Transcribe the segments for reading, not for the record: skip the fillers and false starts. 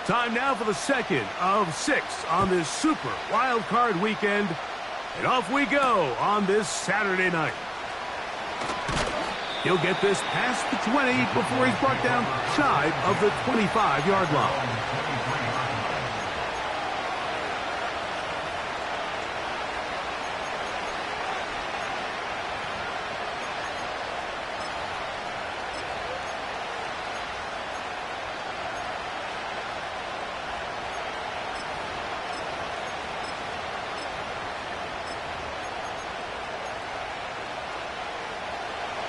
Time now for the second of 6 on this Super Wild Card weekend. And off we go on this Saturday night. He'll get this past the 20 before he's brought down shy of the 25-yard line.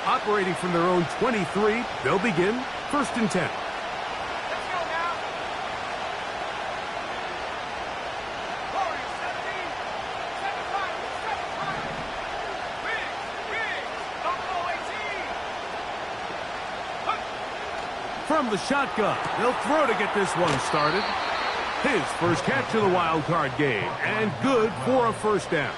Operating from their own 23, they'll begin 1st and 10. Let's go now. Warriors 17, 7-5, Biggs, double 18. From the shotgun, they'll throw to get this one started. His first catch of the wild card game, and good for a 1st down.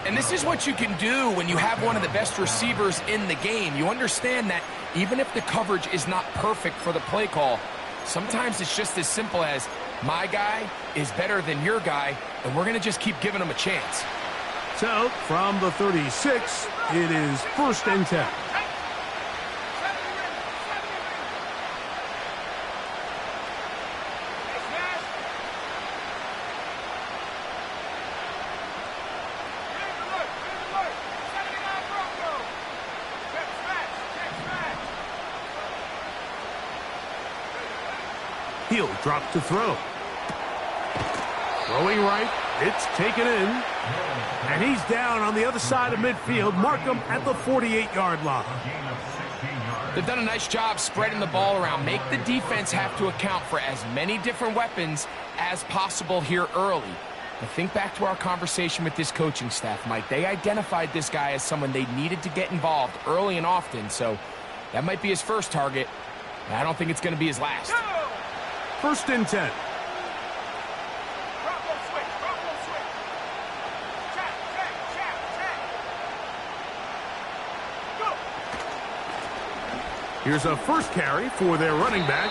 And this is what you can do when you have one of the best receivers in the game. You understand that even if the coverage is not perfect for the play call, sometimes it's just as simple as my guy is better than your guy, and we're going to just keep giving him a chance. So, from the 36, it is 1st and 10. He'll drop to throw. Throwing right, it's taken in. And he's down on the other side of midfield. Mark him at the 48-yard line. They've done a nice job spreading the ball around. Make the defense have to account for as many different weapons as possible here early. But think back to our conversation with this coaching staff, Mike. They identified this guy as someone they needed to get involved early and often. So that might be his first target. I don't think it's going to be his last. 1st and 10. Here's a first carry for their running back.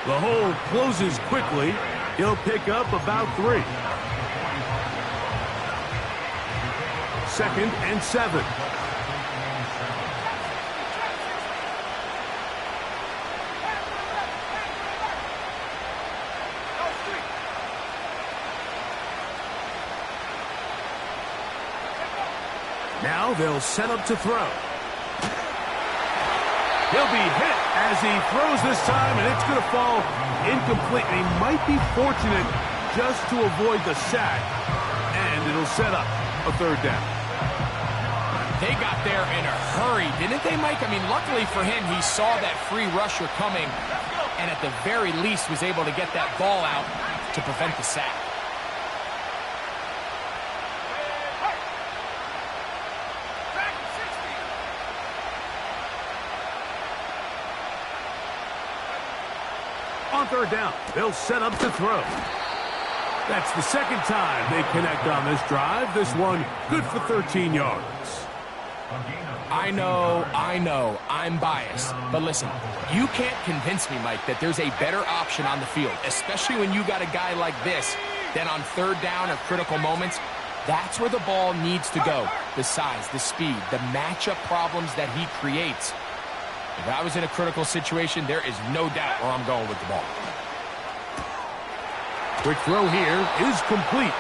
The hole closes quickly. He'll pick up about 3. 2nd and 7. Now they'll set up to throw. He'll be hit as he throws this time, and it's going to fall incomplete. And he might be fortunate just to avoid the sack, and it'll set up a 3rd down. They got there in a hurry, didn't they, Mike? I mean, luckily for him, he saw that free rusher coming, and at the very least was able to get that ball out to prevent the sack. On 3rd down, they'll set up to throw. That's the 2nd time they connect on this drive. This one good for 13 yards. I know, I'm biased. But listen, you can't convince me, Mike, that there's a better option on the field, especially when you got a guy like this, that on 3rd down or critical moments, that's where the ball needs to go. The size, the speed, the matchup problems that he creates. If I was in a critical situation, there is no doubt where I'm going with the ball. Quick throw here is complete.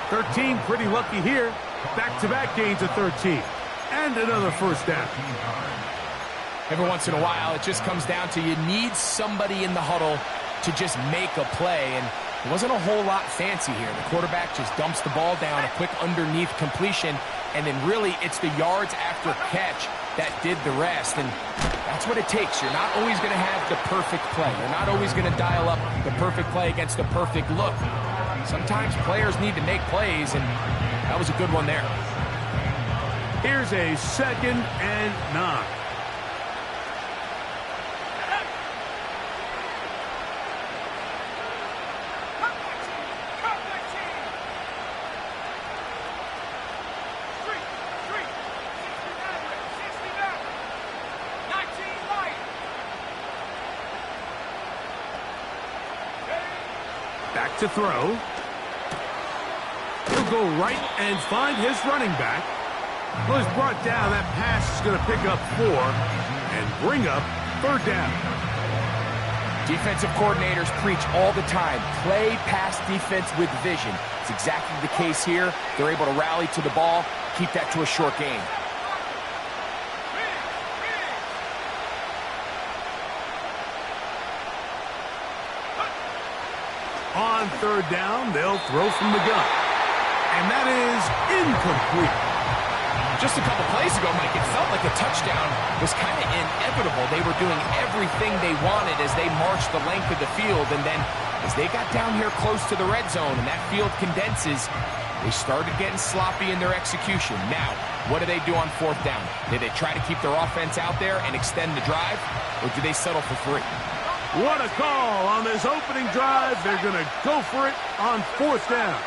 13 pretty lucky here. Back-to-back gains of 13. And another 1st down. Every once in a while, it just comes down to you need somebody in the huddle to just make a play. And it wasn't a whole lot fancy here. The quarterback just dumps the ball down, a quick underneath completion, and then really it's the yards after catch that did the rest. And that's what it takes. You're not always going to have the perfect play. You're not always going to dial up the perfect play against the perfect look. Sometimes players need to make plays, and that was a good one there. Here's a 2nd and 9. Back to throw. He'll go right and find his running back. Well, he's brought down. That pass is going to pick up 4 and bring up 3rd down. Defensive coordinators preach all the time, play pass defense with vision. It's exactly the case here. They're able to rally to the ball, keep that to a short game. On 3rd down, they'll throw from the gun. And that is incomplete. Just a couple plays ago, Mike, it felt like a touchdown was kind of inevitable. They were doing everything they wanted as they marched the length of the field. And then as they got down here close to the red zone and that field condenses, they started getting sloppy in their execution. Now, what do they do on 4th down? Do they try to keep their offense out there and extend the drive, or do they settle for 3? What a call on this opening drive. They're going to go for it on 4th down.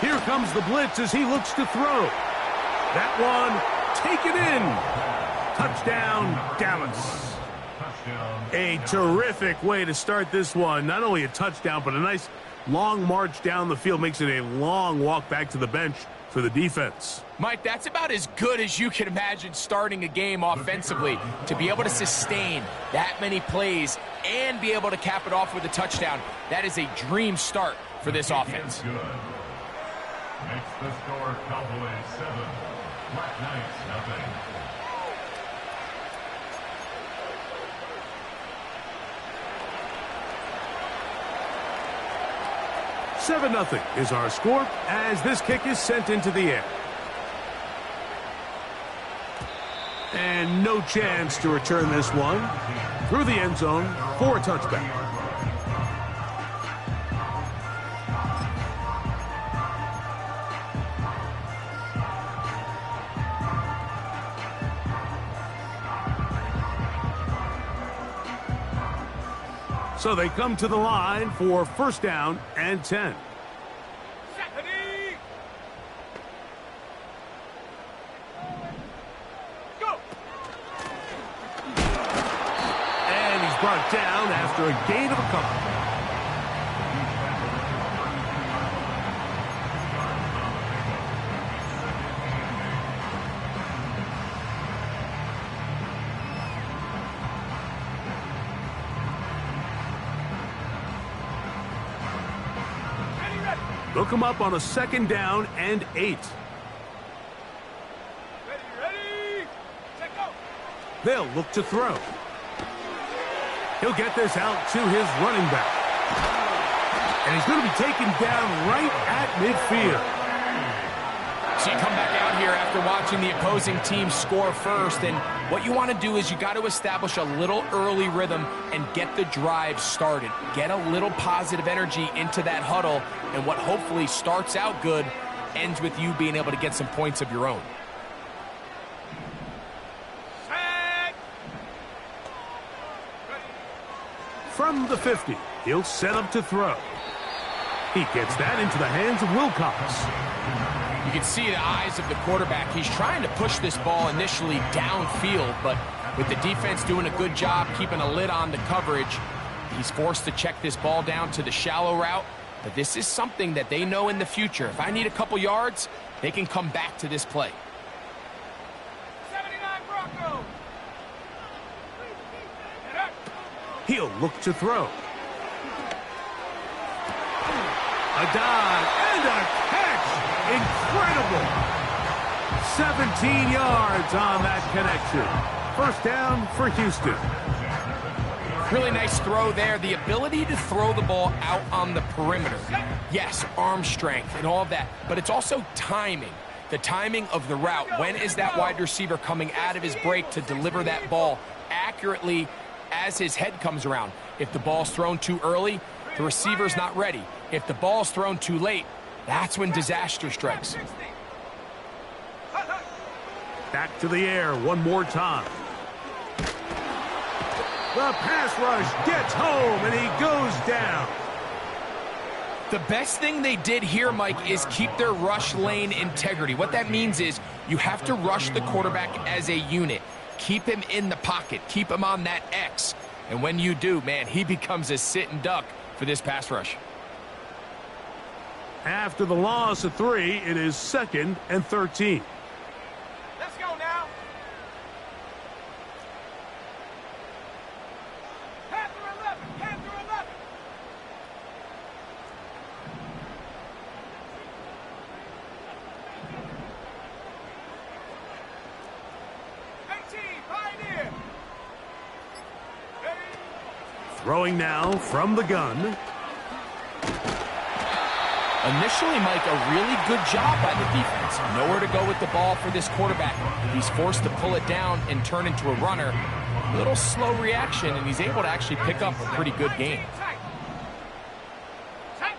Here comes the blitz as he looks to throw. That one, taken in. Touchdown, Dallas. A terrific way to start this one. Not only a touchdown, but a nice long march down the field. Makes it a long walk back to the bench for the defense. Mike, that's about as good as you can imagine starting a game offensively. To be able to sustain that many plays and be able to cap it off with a touchdown, that is a dream start for this offense. Makes the score Cowboys 7, Black Knights nothing. Nothing is our score as this kick is sent into the air. And no chance to return this one through the end zone for a touchback. So they come to the line for 1st down and 10. And he's brought down after a gain of a couple. They'll come up on a 2nd down and 8. Ready, set, go. They'll look to throw. He'll get this out to his running back. And he's going to be taken down right at midfield. So you come back out here after watching the opposing team score first, and what you want to do is you got to establish a little early rhythm and get the drive started. Get a little positive energy into that huddle, and what hopefully starts out good ends with you being able to get some points of your own. From the 50, he'll set up to throw. He gets that into the hands of Wilcox. You can see the eyes of the quarterback. He's trying to push this ball initially downfield, but with the defense doing a good job keeping a lid on the coverage, he's forced to check this ball down to the shallow route. But this is something that they know in the future. If I need a couple yards, they can come back to this play. 79 Broncos. He'll look to throw. A dive and a catch. Incredible. 17 yards on that connection. 1st down for Houston. Really nice throw there. The ability to throw the ball out on the perimeter. Yes, arm strength and all of that, but it's also timing. The timing of the route. When is that wide receiver coming out of his break to deliver that ball accurately as his head comes around? If the ball's thrown too early, the receiver's not ready. If the ball's thrown too late, that's when disaster strikes. Back to the air one more time. The pass rush gets home, and he goes down. The best thing they did here, Mike, is keep their rush lane integrity. What that means is you have to rush the quarterback as a unit. keep him in the pocket. Keep him on that X. And when you do, man, he becomes a sitting duck for this pass rush. After the loss of 3, it is 2nd and 13. Let's go now. Panther 11. Panther 11. 18. Pioneer. Ready. Throwing now from the gun. Initially, Mike, a really good job by the defense. Nowhere to go with the ball for this quarterback. He's forced to pull it down and turn into a runner. A little slow reaction, and he's able to actually pick up a pretty good game. Tight. Tight.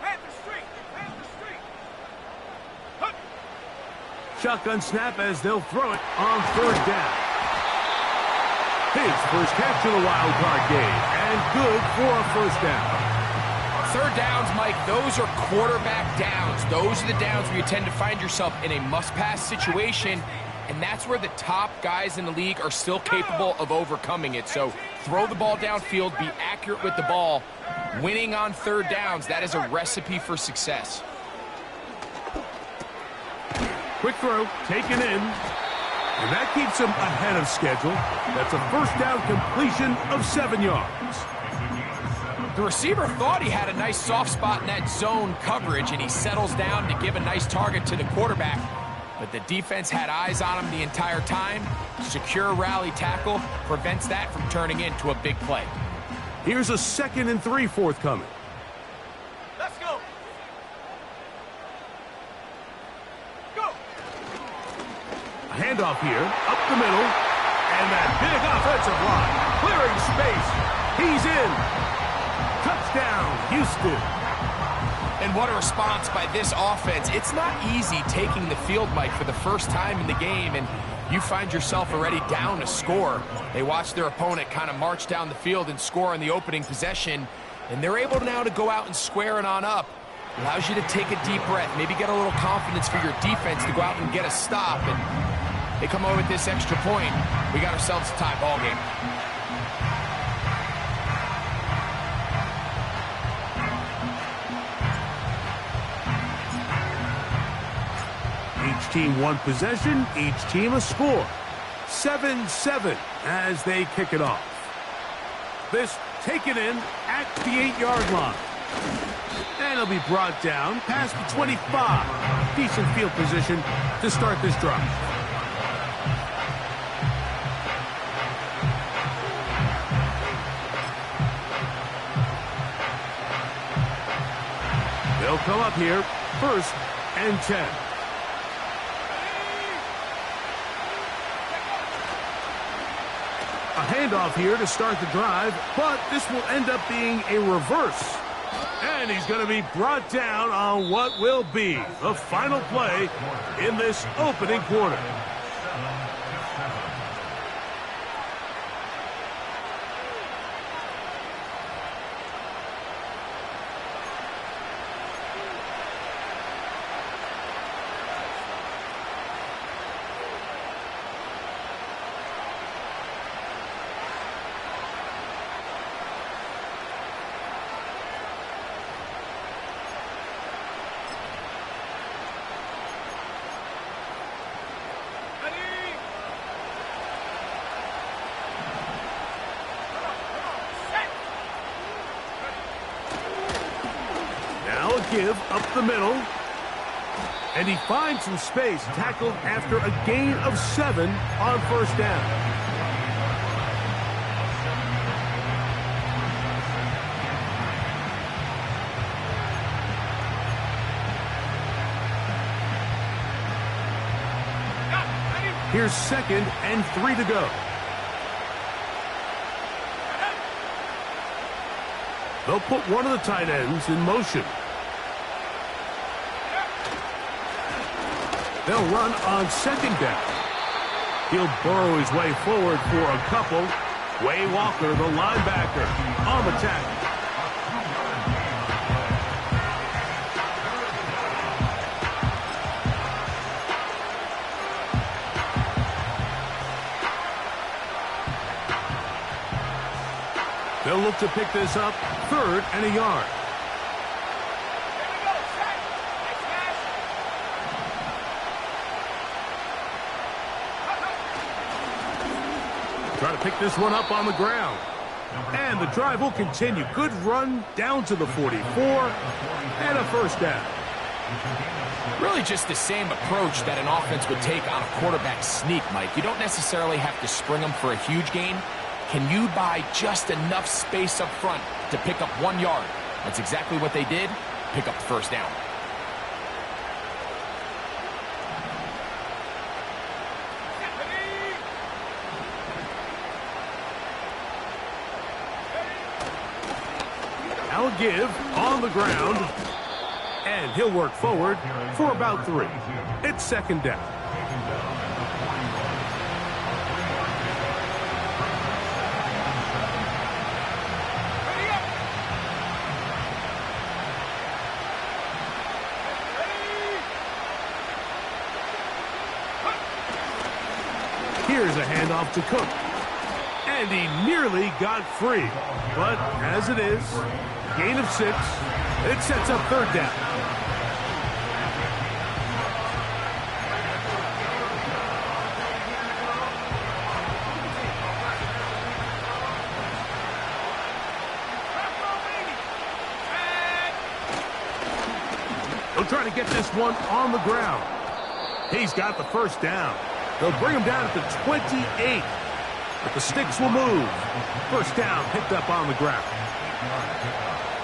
Panther Street. Panther Street. Hup. Shotgun snap as they'll throw it on 3rd down. His first catch of the wild card game, and good for a 1st down. 3rd downs, Mike, those are quarterback downs. Those are the downs where you tend to find yourself in a must-pass situation, and that's where the top guys in the league are still capable of overcoming it. So throw the ball downfield, be accurate with the ball. Winning on 3rd downs, that is a recipe for success. Quick throw, taken in. And that keeps him ahead of schedule. That's a 1st down completion of 7 yards. The receiver thought he had a nice soft spot in that zone coverage, and he settles down to give a nice target to the quarterback. But the defense had eyes on him the entire time. Secure rally tackle prevents that from turning into a big play. Here's a 2nd and 3 forthcoming. Let's go. Go. A handoff here, up the middle, and that big offensive line clearing space. He's in. Touchdown, Houston. And what a response by this offense. It's not easy taking the field, Mike, for the first time in the game, and you find yourself already down to score. They watch their opponent kind of march down the field and score on the opening possession, and they're able now to go out and square it on up. Allows you to take a deep breath, maybe get a little confidence for your defense to go out and get a stop, and they come away with this extra point. We got ourselves a tie ball game. Each team one possession, each team a score. 7-7 as they kick it off. This taken in at the 8-yard line. And it'll be brought down past the 25. Decent field position to start this drive. They'll come up here, 1st and 10. A handoff here to start the drive, but this will end up being a reverse. And he's going to be brought down on what will be the final play in this opening quarter. Give up the middle, and he finds some space, tackled after a gain of 7 on 1st down. Here's 2nd and 3 to go. They'll put one of the tight ends in motion. They'll run on 2nd down. He'll burrow his way forward for a couple. Way Walker, the linebacker, on the tackle. look to pick this up, 3rd and a yard. Here we go. Set. Nice pass. Try to pick this one up on the ground. And the drive will continue. Good run down to the 44 and a first down. Really just the same approach that an offense would take on a quarterback sneak, Mike. You don't necessarily have to spring them for a huge gain. Can you buy just enough space up front to pick up 1 yard? That's exactly what they did. Pick up the first down. Now a give on the ground. And he'll work forward for about 3. It's 2nd down. Ready up. Ready. Here's a handoff to Cook. And he nearly got free. But as it is, gain of 6. It sets up 3rd down. He'll try to get this one on the ground. He's got the first down. They'll bring him down at the 28. But the sticks will move. First down picked up on the ground.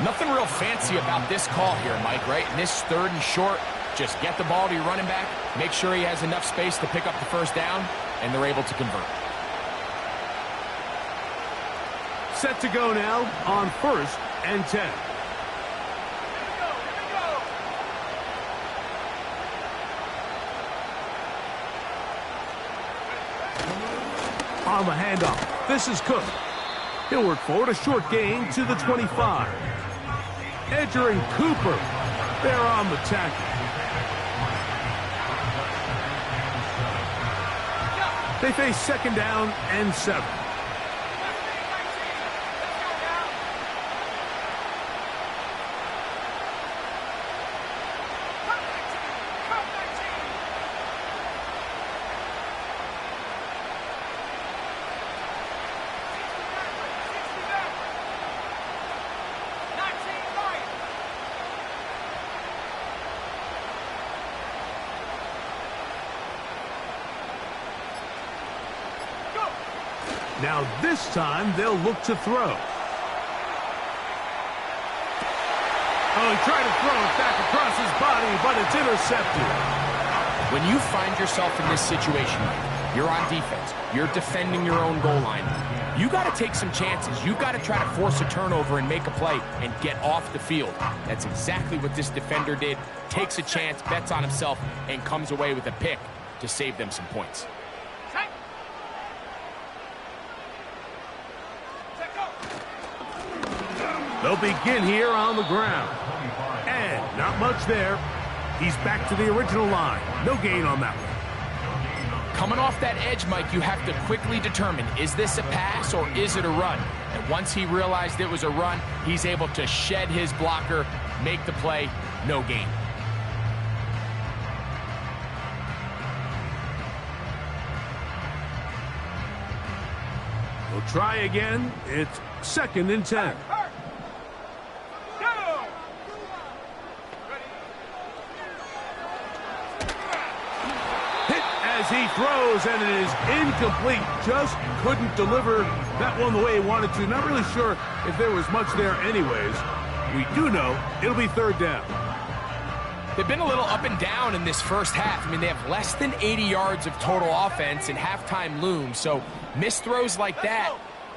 Nothing real fancy about this call here, Mike, right? In this 3rd and short, just get the ball to your running back, make sure he has enough space to pick up the first down, and they're able to convert. Set to go now on 1st and 10. Here we go. On the handoff, this is Cook. He'll work forward, a short gain to the 25. Edger and Cooper, they're on the tackle. They face 2nd down and 7. Now this time they'll look to throw. Oh, he tried to throw it back across his body, but it's intercepted. When you find yourself in this situation, you're on defense, you're defending your own goal line, you got to take some chances. You got to try to force a turnover and make a play and get off the field. That's exactly what this defender did. Takes a chance, bets on himself, and comes away with a pick to save them some points. They'll begin here on the ground. And not much there. He's back to the original line. No gain on that one. Coming off that edge, Mike, you have to quickly determine, is this a pass or is it a run? And once he realized it was a run, he's able to shed his blocker, make the play, no gain. We'll try again. It's 2nd and 10. He throws, and it is incomplete. Just couldn't deliver that one the way he wanted to. Not really sure if there was much there anyways. We do know it'll be 3rd down. They've been a little up and down in this first half. I mean, they have less than 80 yards of total offense, and halftime looms. So missed throws like that,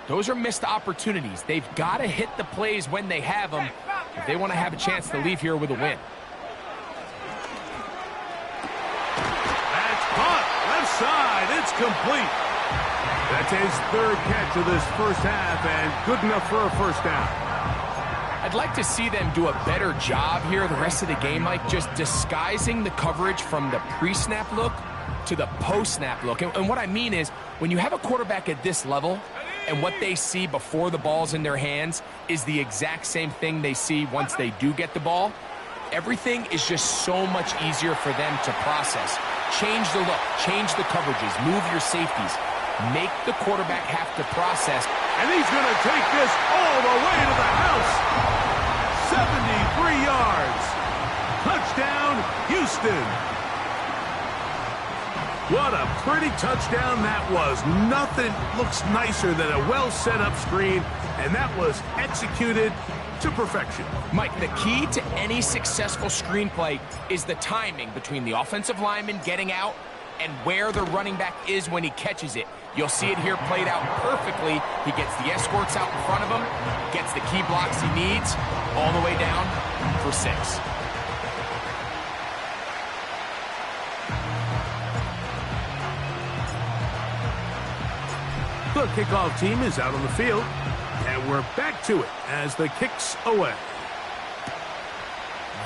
those are missed opportunities. They've got to hit the plays when they have them if they want to have a chance to leave here with a win. Side, it's complete. That's his 3rd catch of this first half, and good enough for a first down. I'd like to see them do a better job here the rest of the game, Mike, just disguising the coverage from the pre-snap look to the post-snap look. And what I mean is, when you have a quarterback at this level, and what they see before the ball's in their hands is the exact same thing they see once they do get the ball, everything is just so much easier for them to process. Change the look, change the coverages, move your safeties. Make the quarterback have to process. And he's going to take this all the way to the house. 73 yards. Touchdown, Houston. What a pretty touchdown that was. Nothing looks nicer than a well-set-up screen, and that was executed to perfection. Mike, the key to any successful screenplay is the timing between the offensive lineman getting out and where the running back is when he catches it. You'll see it here played out perfectly. He gets the escorts out in front of him, gets the key blocks he needs, all the way down for 6. The kickoff team is out on the field, and we're back to it as the kick's away.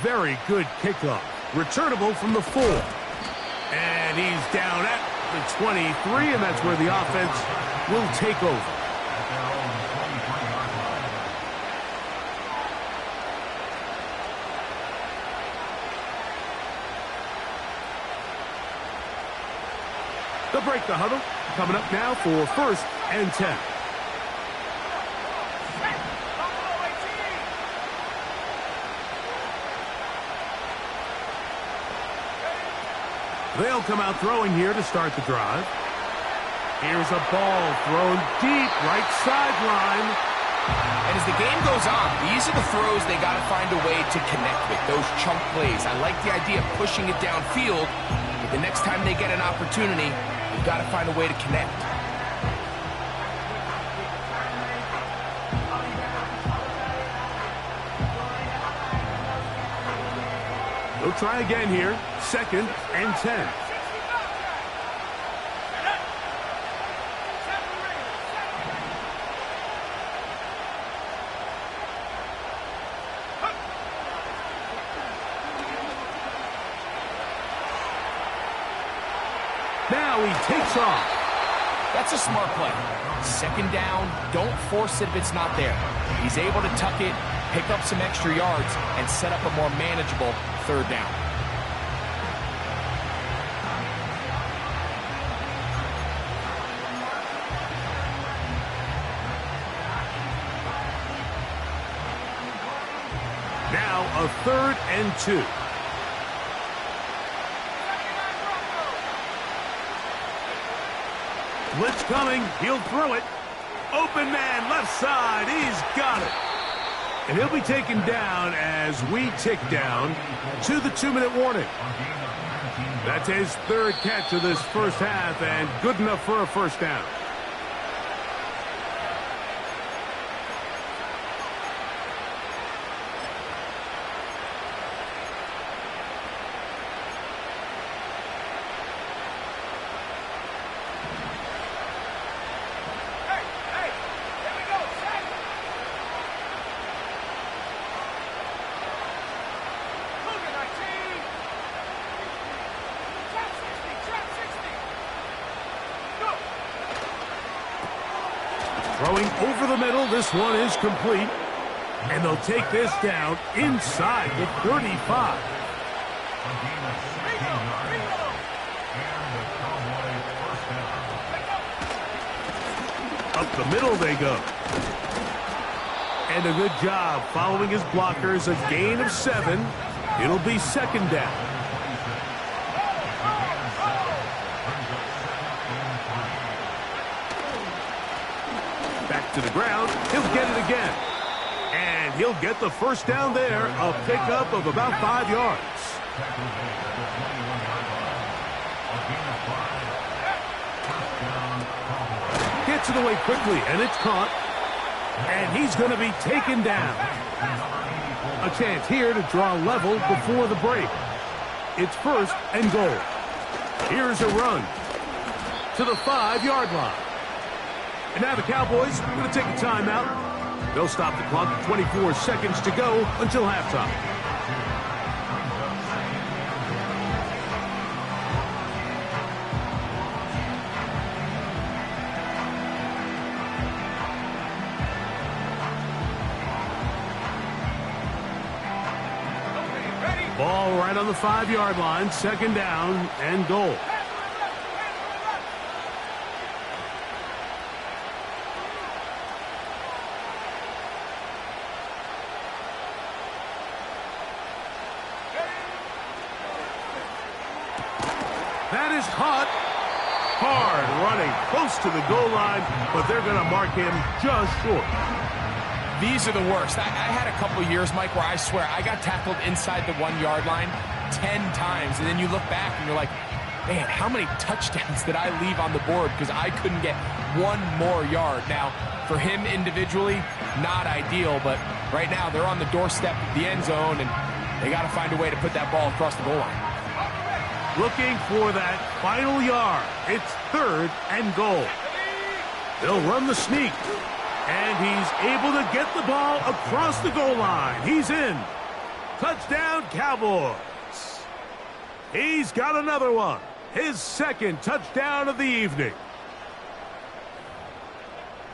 Very good kickoff. Returnable from the 4. And he's down at the 23, and that's where the offense will take over. They'll break the huddle. Coming up now for 1st and 10. They'll come out throwing here to start the drive. Here's a ball thrown deep, right sideline. And as the game goes on, these are the throws they got to find a way to connect with, those chunk plays. I like the idea of pushing it downfield, but the next time they get an opportunity, they've got to find a way to connect. They'll try again here. 2nd and 10. Now he takes off. That's a smart play. 2nd down, don't force it if it's not there. He's able to tuck it, pick up some extra yards, and set up a more manageable 3rd down. Now a 3rd and 2. Blitz coming. He'll throw it. Open man, left side. He's got it. And he'll be taken down as we tick down to the 2-minute warning. That's his 3rd catch of this first half, and good enough for a 1st down. Throwing over the middle, this one is complete. And they'll take this down inside the 35. Up the middle they go. And a good job following his blockers, a gain of 7. It'll be 2nd down. Back to the ground. He'll get it again. And he'll get the 1st down there, a pickup of about 5 yards. Gets it away quickly, and it's caught. And he's going to be taken down. A chance here to draw level before the break. It's 1st and goal. Here's a run to the 5-yard line. And now the Cowboys are going to take a timeout. They'll stop the clock at 24 seconds to go until halftime. Ball right on the 5-yard line, second down and goal. That is caught. Hard running close to the goal line, but they're going to mark him just short. These are the worst. I had a couple years, Mike, where I swear I got tackled inside the 1-yard line 10 times, and then you look back and you're like, man, how many touchdowns did I leave on the board because I couldn't get one more yard? Now, for him individually, not ideal, but right now they're on the doorstep of the end zone, and they got to find a way to put that ball across the goal line. Looking for that final yard. It's third and goal. They'll run the sneak. And he's able to get the ball across the goal line. He's in. Touchdown, Cowboys. He's got another one. His second touchdown of the evening.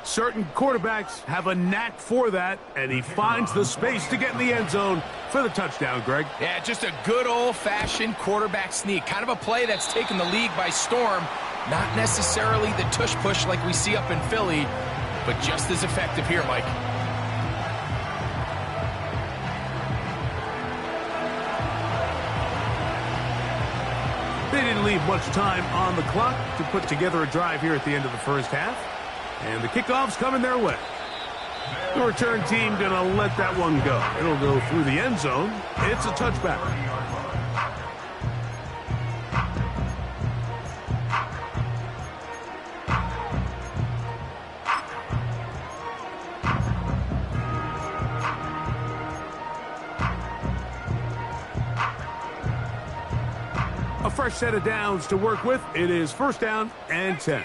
Certain quarterbacks have a knack for that, and he finds the space to get in the end zone for the touchdown, Greg. Yeah, just a good old-fashioned quarterback sneak. Kind of a play that's taken the league by storm. Not necessarily the tush-push like we see up in Philly, but just as effective here, Mike. They didn't leave much time on the clock to put together a drive here at the end of the first half. And the kickoff's coming their way. The return team going to let that one go. It'll go through the end zone. It's a touchback. A fresh set of downs to work with. It is first down and 10.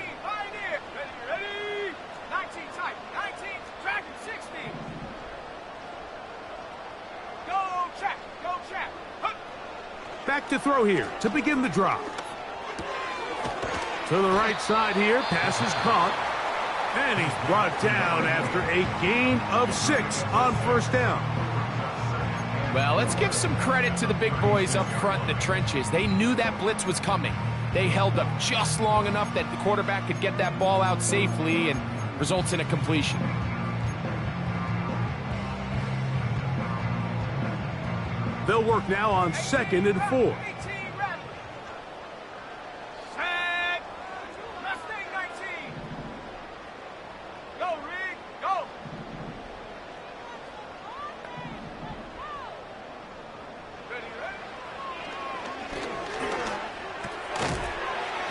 Back to throw here to begin the drop. To the right side here. Pass is caught. And he's brought down after a gain of 6 on first down. Well, let's give some credit to the big boys up front in the trenches. They knew that blitz was coming. They held up just long enough that the quarterback could get that ball out safely and results in a completion. They'll work now on 2nd and 4.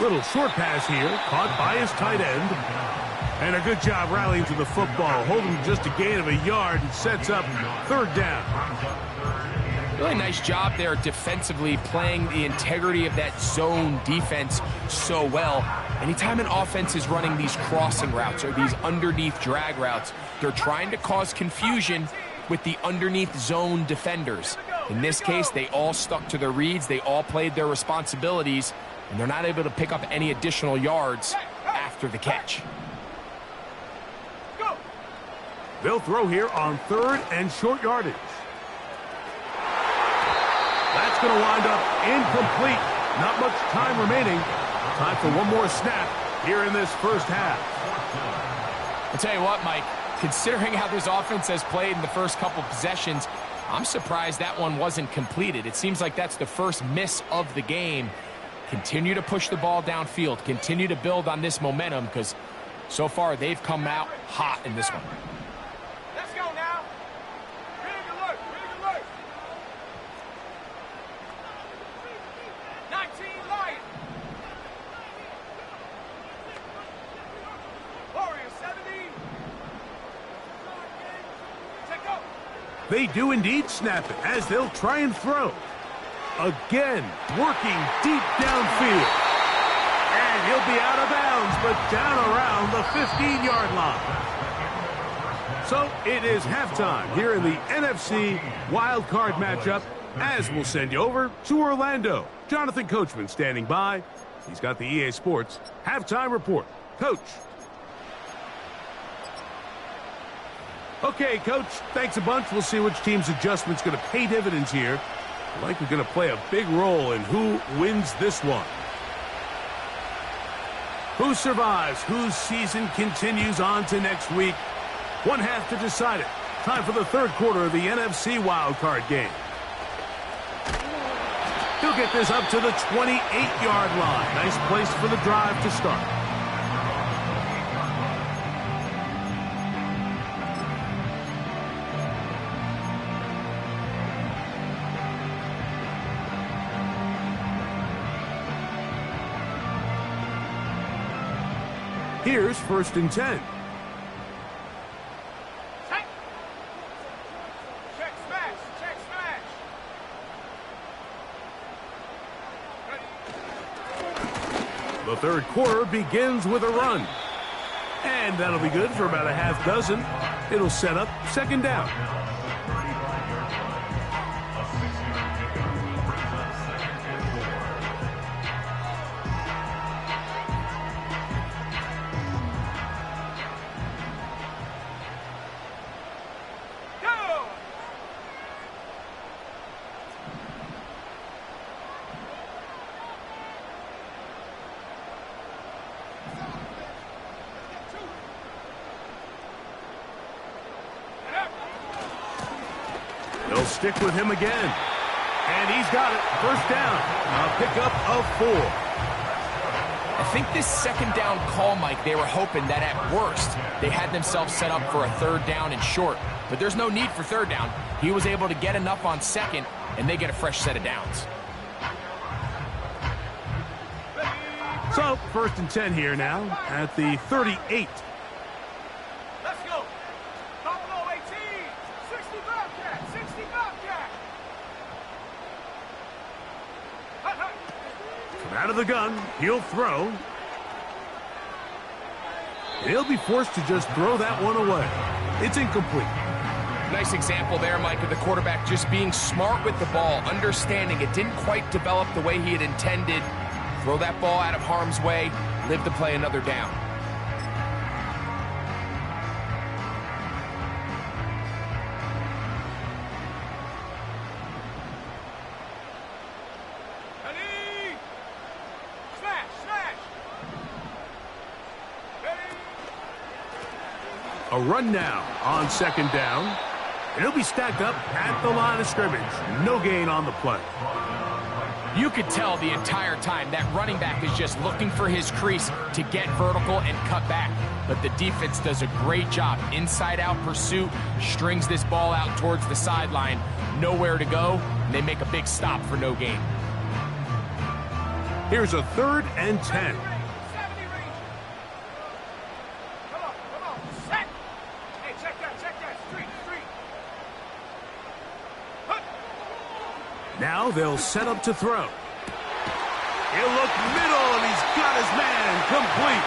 Little short pass here, caught by his tight end. And a good job rallying to the football, holding just a gain of a yard and sets up third down. Really nice job there defensively, playing the integrity of that zone defense so well. Anytime an offense is running these crossing routes or these underneath drag routes, they're trying to cause confusion with the underneath zone defenders. In this case, they all stuck to their reads, they all played their responsibilities, and they're not able to pick up any additional yards after the catch. They'll throw here on third and short yardage. That's going to wind up incomplete. Not much time remaining. Time for one more snap here in this first half. I'll tell you what, Mike, considering how this offense has played in the first couple possessions, I'm surprised that one wasn't completed. It seems like that's the first miss of the game. Continue to push the ball downfield. Continue to build on this momentum because so far they've come out hot in this one. Let's go now. Big alert, big alert. 19 Lions. Warrior 70. Take up. They do indeed snap it as they'll try and throw. Again, working deep downfield. And he'll be out of bounds, but down around the 15-yard line. So it is halftime here in the NFC Wild Card matchup, as we'll send you over to Orlando. Jonathan Coachman standing by. He's got the EA Sports halftime report. Coach. Okay, Coach, thanks a bunch. We'll see which team's adjustment's going to pay dividends here. Likely going to play a big role in who wins this one. Who survives? Whose season continues on to next week? One half to decide it. Time for the third quarter of the NFC wildcard game. He'll get this up to the 28-yard line. Nice place for the drive to start. Here's 1st and 10. Check smash. Check smash. The third quarter begins with a run. And that'll be good for about a half dozen. It'll set up 2nd down. They'll stick with him again. And he's got it. 1st down. A pickup of 4. I think this 2nd down call, Mike, they were hoping that at worst they had themselves set up for a 3rd down and short. But there's no need for 3rd down. He was able to get enough on 2nd, and they get a fresh set of downs. So, 1st and 10 here now at the 38. Let's go. Buffalo 18. 60 Bobcat. 60 Bobcat. From out of the gun, he'll throw. He'll be forced to just throw that one away. It's incomplete. Nice example there, Mike, of the quarterback just being smart with the ball, understanding it didn't quite develop the way he had intended. Throw that ball out of harm's way, live to play another down. Ready? Smash, smash. Ready? A run now on 2nd down. And he'll be stacked up at the line of scrimmage. No gain on the play. You could tell the entire time that running back is just looking for his crease to get vertical and cut back. But the defense does a great job. Inside-out pursuit, strings this ball out towards the sideline. Nowhere to go, and they make a big stop for no gain. Here's a 3rd and 10. 70 range. Come on. Set. Hey, check that. Street. Now they'll set up to throw. He'll look middle, and he's got his man complete.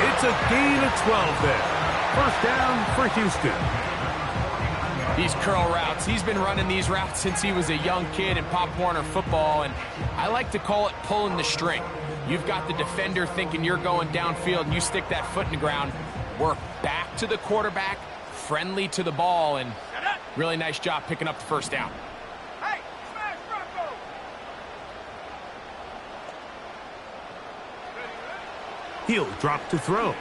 It's a gain of 12 there. 1st down for Houston. These curl routes, he's been running these routes since he was a young kid in Pop Warner football, and I like to call it pulling the string. You've got the defender thinking you're going downfield, and you stick that foot in the ground, work back to the quarterback, friendly to the ball, and really nice job picking up the 1st down. Hey, smash Bronco. He'll drop to throw.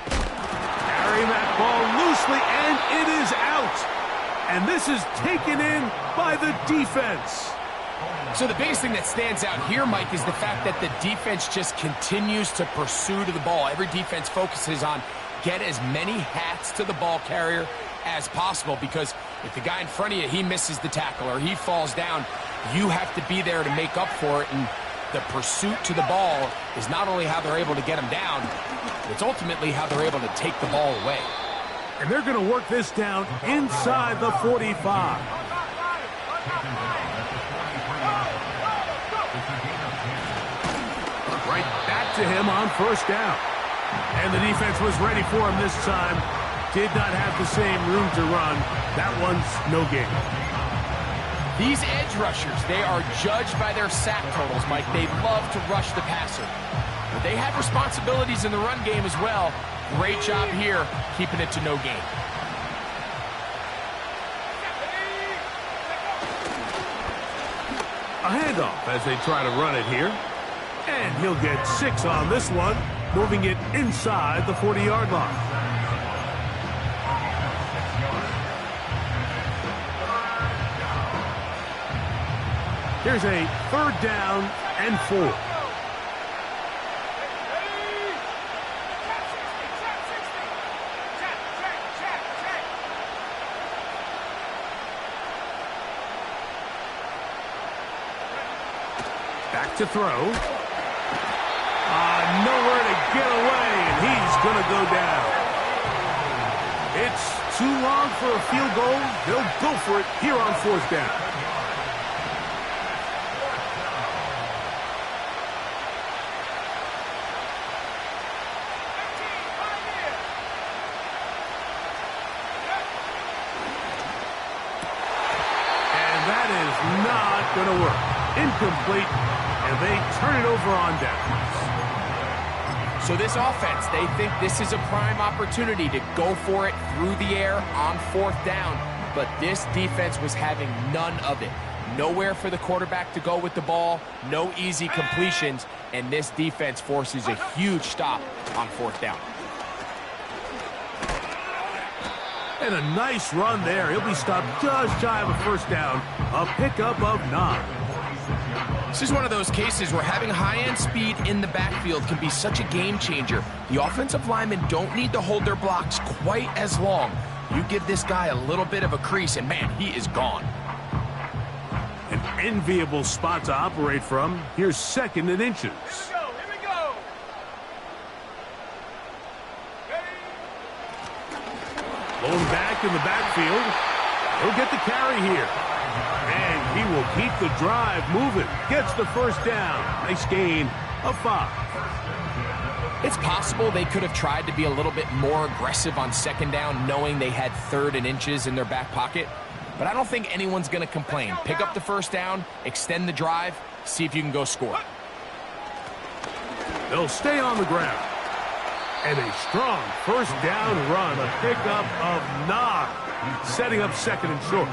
Carry that ball loosely, and it is out. And this is taken in by the defense. So the biggest thing that stands out here, Mike, is the fact that the defense just continues to pursue to the ball. Every defense focuses on get as many hats to the ball carrier as possible, because if the guy in front of you, he misses the tackle or he falls down, you have to be there to make up for it. And the pursuit to the ball is not only how they're able to get him down, it's ultimately how they're able to take the ball away. And they're going to work this down inside the 45. Right back to him on 1st down. And the defense was ready for him this time. Did not have the same room to run. That one's no gain. These edge rushers, they are judged by their sack totals, Mike. They love to rush the passer. But they have responsibilities in the run game as well. Great job here, keeping it to no gain. A handoff as they try to run it here. And he'll get 6 on this one, moving it inside the 40-yard line. Here's a 3rd down and 4. Back to throw. Nowhere to get away, and he's going to go down. It's too long for a field goal. They'll go for it here on 4th down. And that is not going to work. Incomplete, and they turn it over on downs. So this offense, they think this is a prime opportunity to go for it through the air on 4th down, but this defense was having none of it. Nowhere for the quarterback to go with the ball, no easy completions, and this defense forces a huge stop on 4th down. And a nice run there. He'll be stopped just shy of a 1st down, a pickup of 9. This is one of those cases where having high-end speed in the backfield can be such a game changer. The offensive linemen don't need to hold their blocks quite as long. You give this guy a little bit of a crease, and man, he is gone. An enviable spot to operate from. Here's 2nd and inches. Here we go. Blown back in the backfield. He'll get the carry here. And he will keep the drive moving. Gets the 1st down. Nice gain of 5. It's possible they could have tried to be a little bit more aggressive on 2nd down, knowing they had 3rd and inches in their back pocket. But I don't think anyone's going to complain. Pick up the 1st down, extend the drive, see if you can go score. They'll stay on the ground. And a strong 1st down run. A pickup of 9. Setting up 2nd and short.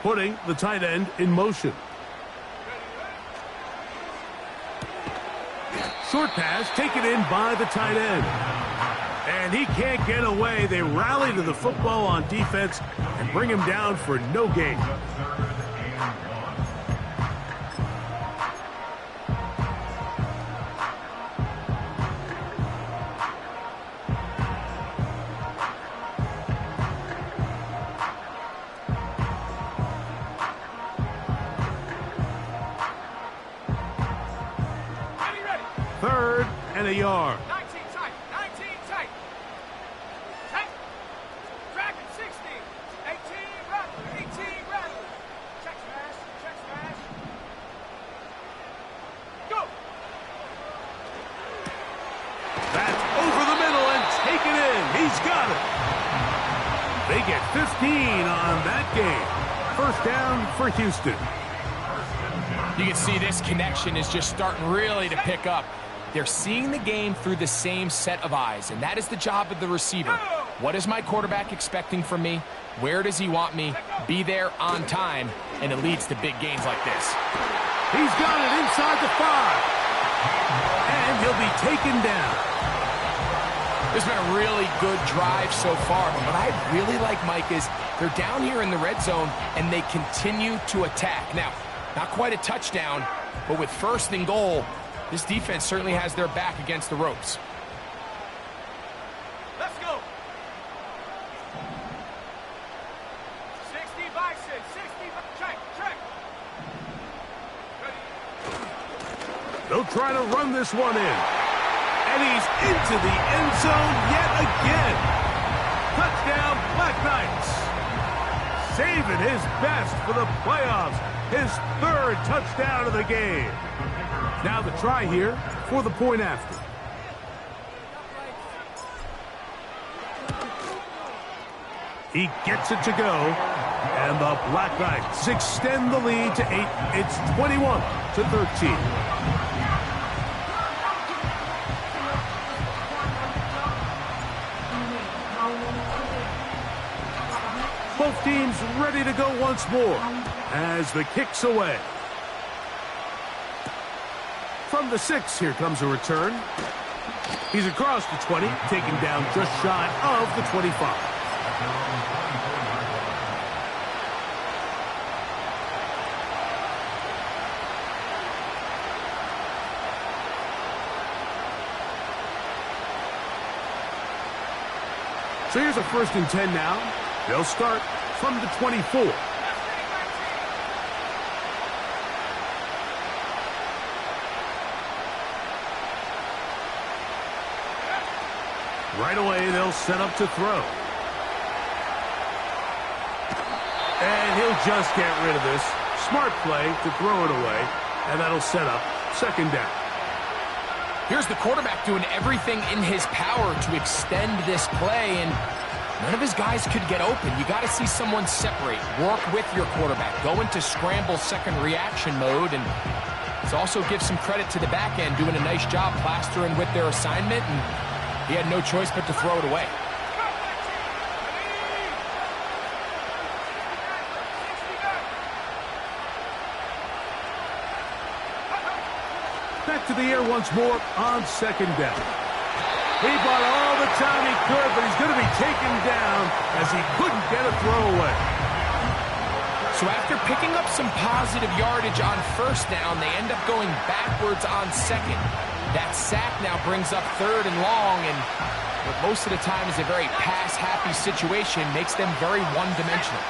Putting the tight end in motion. Short pass taken in by the tight end. And he can't get away. They rally to the football on defense and bring him down for no gain. And a yard. 19 tight. 19 tight. Tight. Dragon 16. 18 rattle. 18 rattle. Check smash. Check smash. Go. That's over the middle and taken in. He's got it. They get 15 on that game. 1st down for Houston. You can see this connection is just starting really to pick up. They're seeing the game through the same set of eyes, and that is the job of the receiver. What is my quarterback expecting from me? Where does he want me? Be there on time, and it leads to big gains like this. He's got it inside the 5. And he'll be taken down. This has been a really good drive so far, but what I really like, Mike, is they're down here in the red zone, and they continue to attack. Now, not quite a touchdown, but with 1st and goal, this defense certainly has their back against the ropes. Let's go. 60 bison. 60 check. Check. They'll try to run this one in. And he's into the end zone yet again. Touchdown, Black Knights. Saving his best for the playoffs. His 3rd touchdown of the game. Now the try here for the point after. He gets it to go. And the Black Knights extend the lead to 8. It's 21-13. Both teams ready to go once more as the kick's away. From the 6, here comes a return. He's across the 20, taken down just shy of the 25. So here's a 1st and 10 now. They'll start from the 24. Right away, they'll set up to throw. And he'll just get rid of this. Smart play to throw it away, and that'll set up 2nd down. Here's the quarterback doing everything in his power to extend this play, and none of his guys could get open. You got to see someone separate, work with your quarterback, go into scramble second reaction mode, and it also gives some credit to the back end doing a nice job plastering with their assignment, and he had no choice but to throw it away. Back to the air once more on 2nd down. He bought all the time he could, but he's going to be taken down as he couldn't get a throw away. So after picking up some positive yardage on 1st down, they end up going backwards on 2nd. That sack now brings up 3rd and long, and what most of the time is a very pass-happy situation makes them very one-dimensional.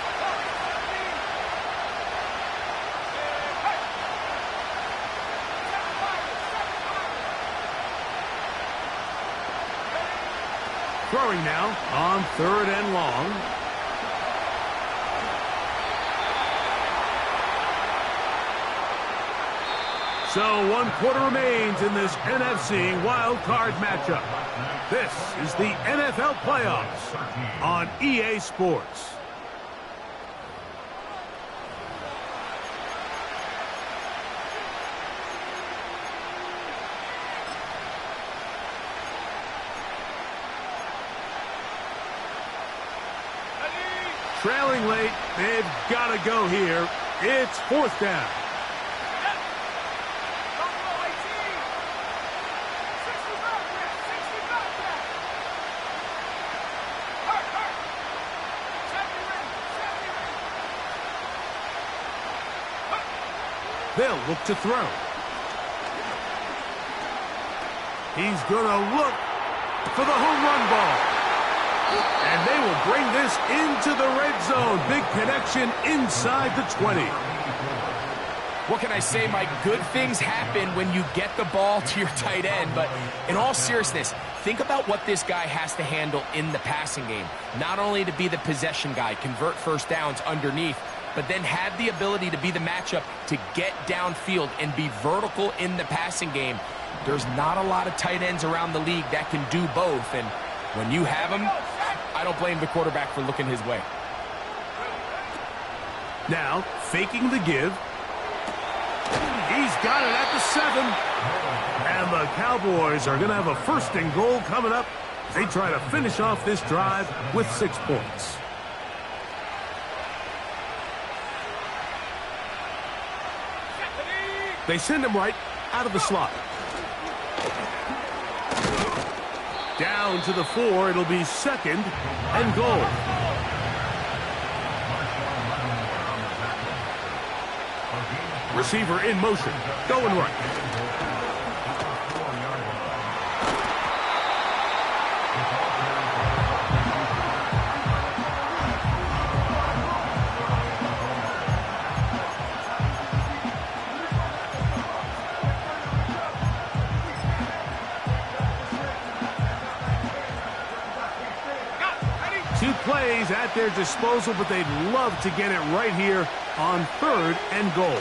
Throwing now on 3rd and long. So 1 quarter remains in this NFC Wild Card matchup. This is the NFL Playoffs on EA Sports. Trailing late, they've got to go here. It's 4th down. They'll look to throw. He's going to look for the home run ball. And they will bring this into the red zone. Big connection inside the 20. What can I say, Mike? Good things happen when you get the ball to your tight end. But in all seriousness, think about what this guy has to handle in the passing game. Not only to be the possession guy, convert 1st downs underneath, but then have the ability to be the matchup to get downfield and be vertical in the passing game. There's not a lot of tight ends around the league that can do both. And when you have them, I don't blame the quarterback for looking his way. Now, faking the give. He's got it at the 7. And the Cowboys are going to have a 1st and goal coming up. They try to finish off this drive with 6 points. They send him right out of the slot. Down to the 4. It'll be 2nd and goal. Receiver in motion. Going right. 2 plays at their disposal, but they'd love to get it right here on 3rd and goal.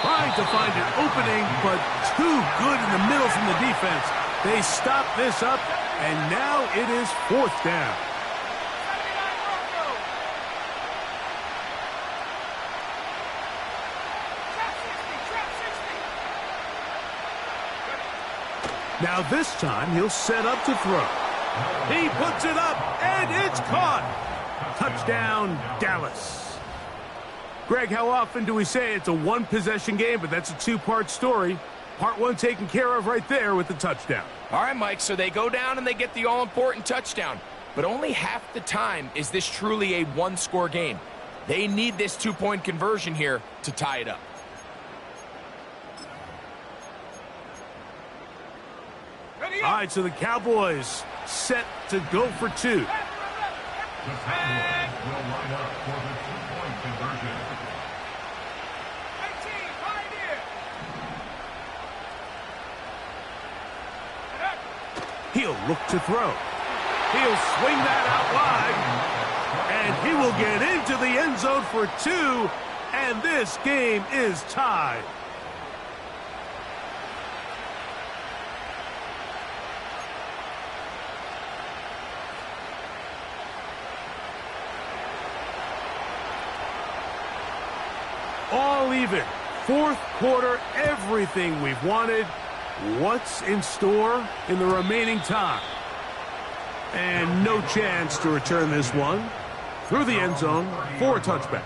Trying to find an opening, but too good in the middle from the defense. They stop this up, and now it is 4th down. Now this time he'll set up to throw. He puts it up, and it's caught. Touchdown, Dallas. Greg, how often do we say it's a one-possession game, but that's a two-part story? Part one taken care of right there with the touchdown. All right, Mike, so they go down and they get the all-important touchdown. But only half the time is this truly a one-score game. They need this two-point conversion here to tie it up. All right, so the Cowboys set to go for two. The Cowboys will line up for the two-point conversion. 18, right here. He'll look to throw. He'll swing that out wide, and he will get into the end zone for two, and this game is tied. All even. Fourth quarter, everything we've wanted. What's in store in the remaining time? And no chance to return this one through the end zone for a touchback.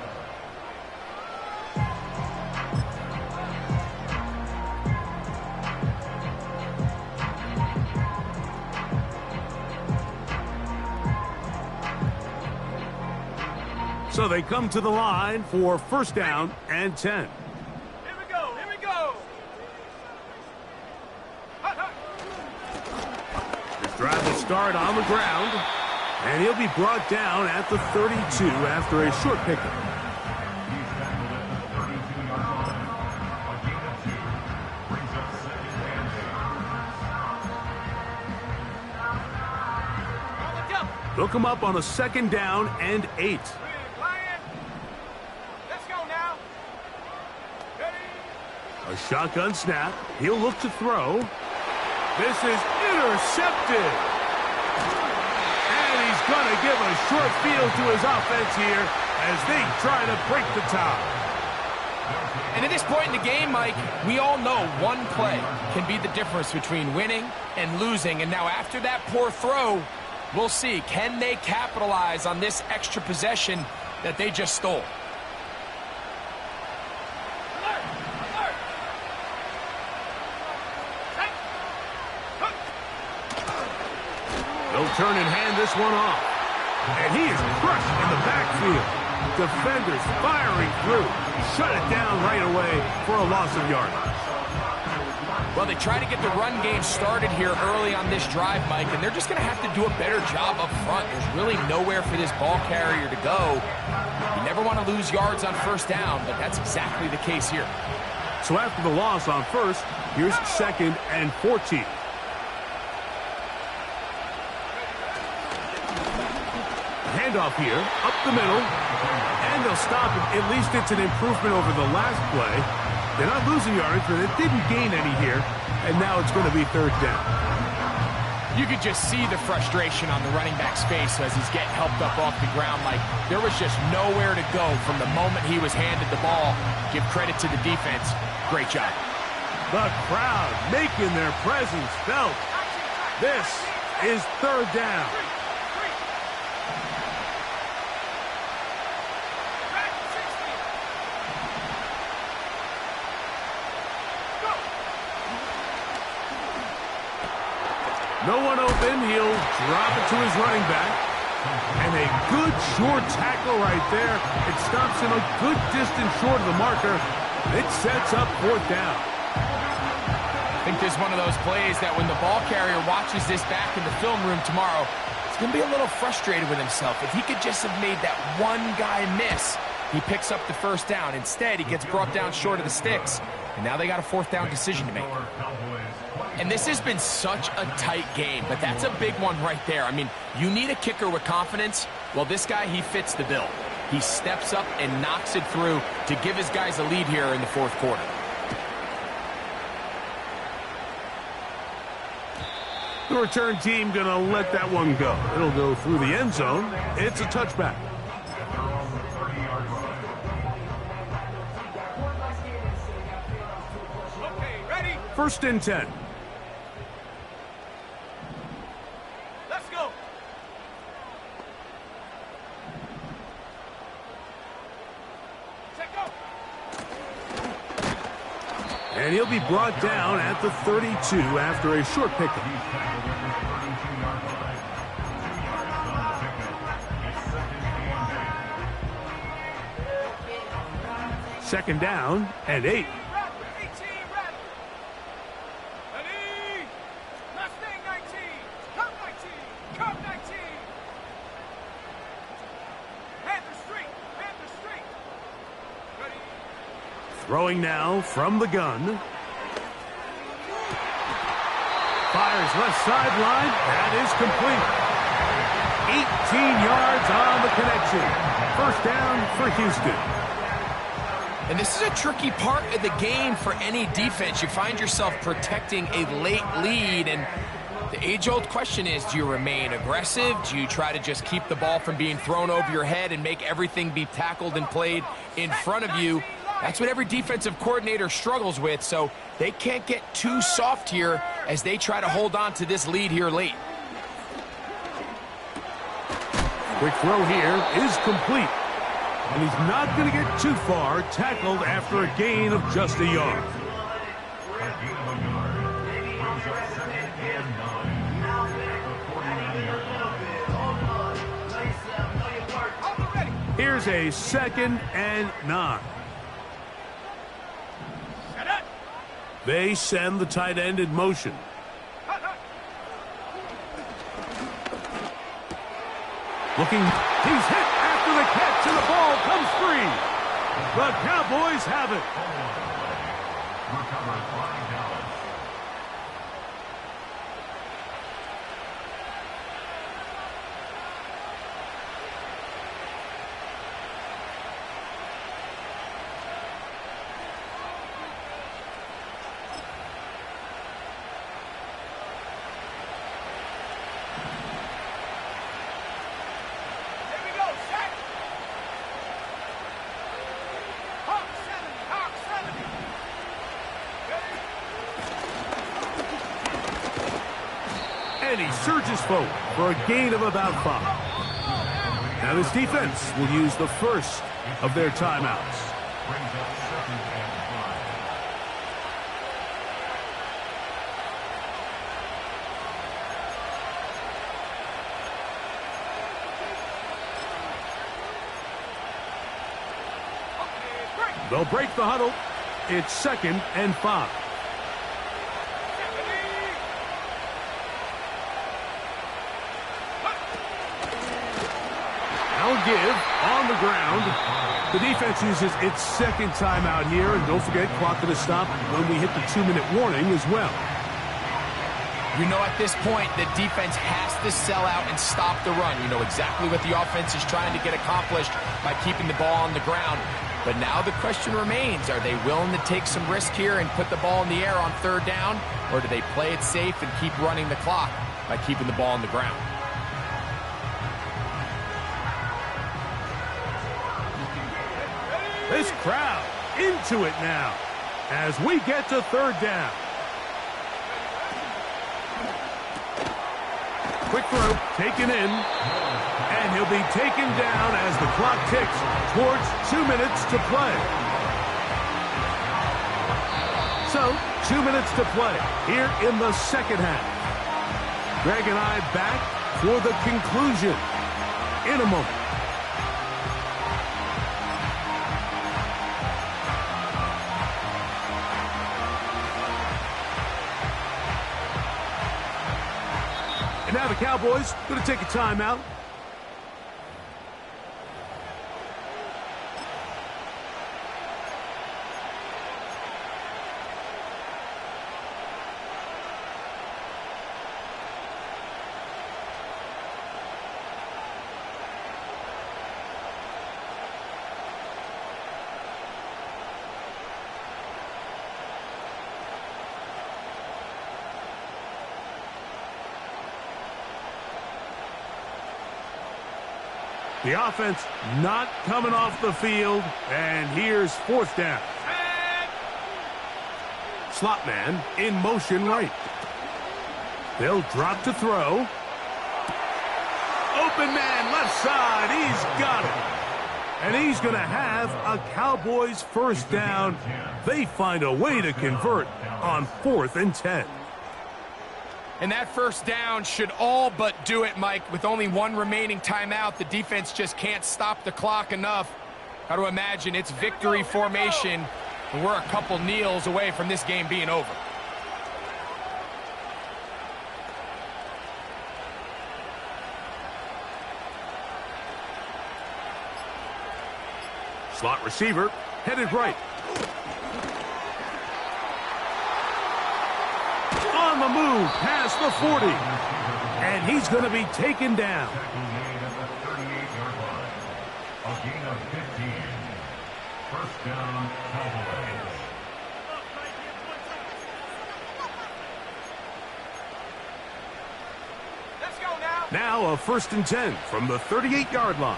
So they come to the line for first down and 10. Here we go, here we go. This drive will start on the ground, and he'll be brought down at the 32 after a short pickup. He's tackled at the 32-yard line. A gain of 2 brings up second and 8. On the double. They'll come up on a second down and 8. Let's go now. Ready? A shotgun snap. He'll look to throw. This is intercepted. And he's going to give a short field to his offense here as they try to break the tie. And at this point in the game, Mike, we all know one play can be the difference between winning and losing. And now after that poor throw, we'll see, can they capitalize on this extra possession that they just stole? Alert! Alert! Hey! Hook! They'll turn and hand this one off. And he is crushed in the backfield. Defenders firing through. Shut it down right away for a loss of yardage. Well, they try to get the run game started here early on this drive, Mike, and they're just going to have to do a better job up front. There's really nowhere for this ball carrier to go. You never want to lose yards on first down, but that's exactly the case here. So after the loss on first, here's second and 14. Handoff here, up the middle, and they'll stop it. At least it's an improvement over the last play. They're not losing yardage, but it didn't gain any here, and now it's going to be third down. You could just see the frustration on the running back's face as he's getting helped up off the ground. Like, there was just nowhere to go from the moment he was handed the ball. Give credit to the defense. Great job. The crowd making their presence felt. This is third down. No one open. He'll drop it to his running back. And a good short tackle right there. It stops him a good distance short of the marker. It sets up fourth down. I think there's one of those plays that when the ball carrier watches this back in the film room tomorrow, he's going to be a little frustrated with himself. If he could just have made that one guy miss, he picks up the first down. Instead, he gets brought down short of the sticks. And now they got a fourth down decision to make. And this has been such a tight game, but that's a big one right there. I mean, you need a kicker with confidence. Well, this guy, he fits the bill. He steps up and knocks it through to give his guys a lead here in the fourth quarter. The return team going to let that one go. It'll go through the end zone. It's a touchback. Okay, ready? First and 10. And he'll be brought down at the 32 after a short pickup. He's tackled at the 32-yard line. 2 yards on the pickup. It's second and 8. Second down and 8. Rattler, 18, Rattler. Ready? Mustang 19. Cup 19. Cup 19. Panther Street. Panther Street. Ready? Throwing now from the gun. Fires left sideline. That is complete. 18 yards on the connection. First down for Houston. And this is a tricky part of the game for any defense. You find yourself protecting a late lead, and the age-old question is, do you remain aggressive? Do you try to just keep the ball from being thrown over your head and make everything be tackled and played in front of you? That's what every defensive coordinator struggles with, so they can't get too soft here as they try to hold on to this lead here late. Quick throw here is complete. And he's not going to get too far, tackled after a gain of just a yard. A gain of a yard. Brings up second and 9. The 49-yard line. Here's a second and 9. They send the tight end in motion. Looking, he's hit after the catch, and the ball comes free. The Cowboys have it. Recovered by Dallas. Here we go, set. Hawk 70, Hawk 70. Ready? And he surges forward for a gain of about 5. Now this defense will use the first of their timeouts. Brings up second and 5. They'll break the huddle. It's second and 5. Now give on the ground. The defense uses its second timeout here, and don't forget, clock going to stop when we hit the 2-minute warning as well. You know at this point the defense has to sell out and stop the run. You know exactly what the offense is trying to get accomplished by keeping the ball on the ground. But now the question remains, are they willing to take some risk here and put the ball in the air on third down, or do they play it safe and keep running the clock by keeping the ball on the ground? This crowd into it now as we get to third down. Quick throw, taken in, and he'll be taken down as the clock ticks towards 2 minutes to play. So, 2 minutes to play here in the second half. Greg and I back for the conclusion in a moment. And now the Cowboys going to take a timeout. The offense not coming off the field, and here's fourth down. Slot man in motion right. They'll drop to throw. Open man left side. He's got it. And he's going to have a Cowboys first down. They find a way to convert on 4th and 10. And that first down should all but do it, Mike. With only one remaining timeout, the defense just can't stop the clock enough. Got to imagine it's victory formation, and we're a couple kneels away from this game being over. Slot receiver, headed right. On the move, past the 40. And he's going to be taken down. A gain of 15. First down, Cowboys. Let's go now. Now a 1st and 10 from the 38-yard line.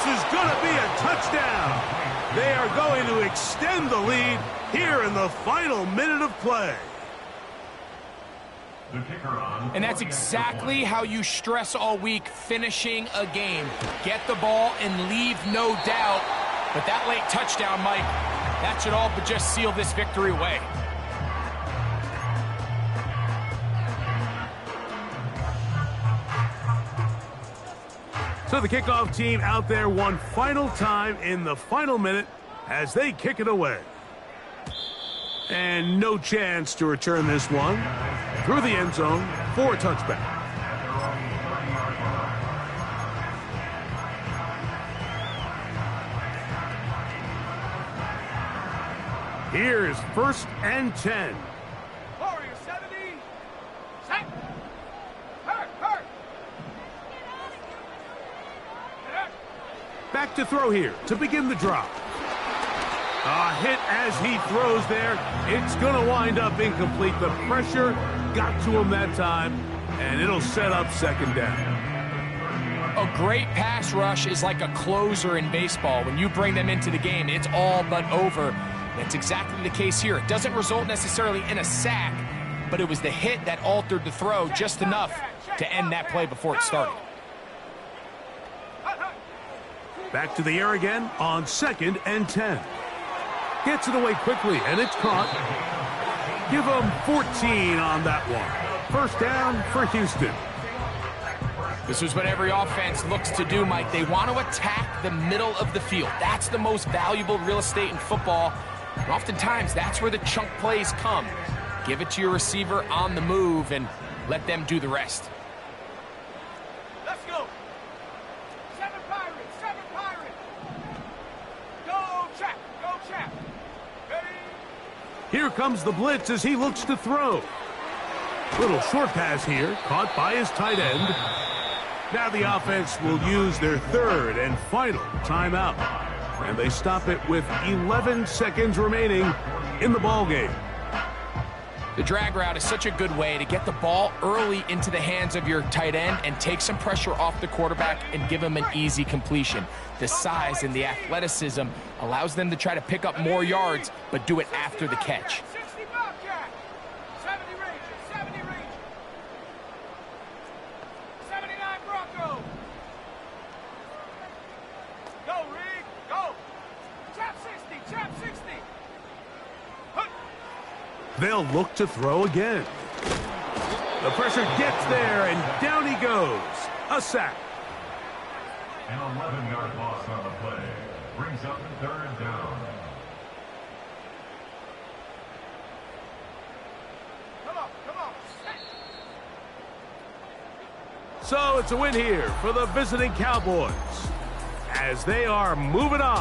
Is going to be a touchdown. They are going to extend the lead here in the final minute of play. And that's exactly how you stress all week, finishing a game. Get the ball and leave no doubt. But that late touchdown, Mike, that should all but just seal this victory away. So the kickoff team out there one final time in the final minute as they kick it away. And no chance to return this one through the end zone for a touchback. Here's 1st and 10. Warrior 70. Set. Hurt, hurt. Back to throw here to begin the drop. A hit as he throws there. It's going to wind up incomplete. The pressure got to him that time, and it'll set up 2nd down. A great pass rush is like a closer in baseball. When you bring them into the game, it's all but over. That's exactly the case here. It doesn't result necessarily in a sack, but it was the hit that altered the throw just enough to end that play before it started. Back to the air again on 2nd and 10. Gets it away quickly, and it's caught. Give them 14 on that one. First down for Houston. This is what every offense looks to do, Mike. They want to attack the middle of the field. That's the most valuable real estate in football. And oftentimes, that's where the chunk plays come. Give it to your receiver on the move and let them do the rest. Let's go. 7 Pirates, 7 Pirates. Go, Chap, go, Chap. Ready? Here comes the blitz as he looks to throw. Little short pass here, caught by his tight end. Now the offense will use their 3rd and final timeout. And they stop it with 11 seconds remaining in the ballgame. The drag route is such a good way to get the ball early into the hands of your tight end and take some pressure off the quarterback and give him an easy completion. The size and the athleticism allows them to try to pick up more yards, but do it after the catch. 60 Bobcat. 70 Rangers, 70 Rangers. 79 Broncos. Go, Reed, go. Chap 60, Chap 60. They'll look to throw again. The pressure gets there, and down he goes. A sack. An 11-yard loss on the play. Brings up 3rd down. Come on, come on. So it's a win here for the visiting Cowboys as they are moving on.